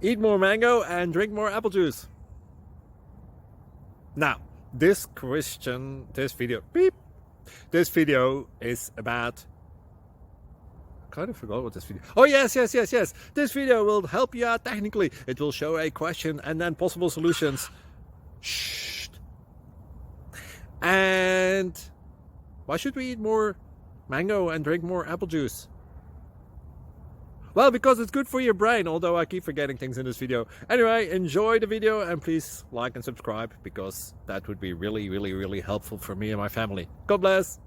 Eat more mango and drink more apple juice. Now, this video is about, I kind of forgot what this video. Oh, yes. This video will help you out technically. It will show a question and then possible solutions. Shh. And why should we eat more mango and drink more apple juice? Well, because it's good for your brain, although I keep forgetting things in this video. Anyway, enjoy the video and please like and subscribe, because that would be really helpful for me and my family. God bless!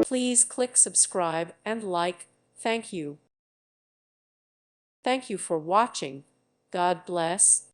Please click subscribe and like. Thank you. Thank you for watching. God bless.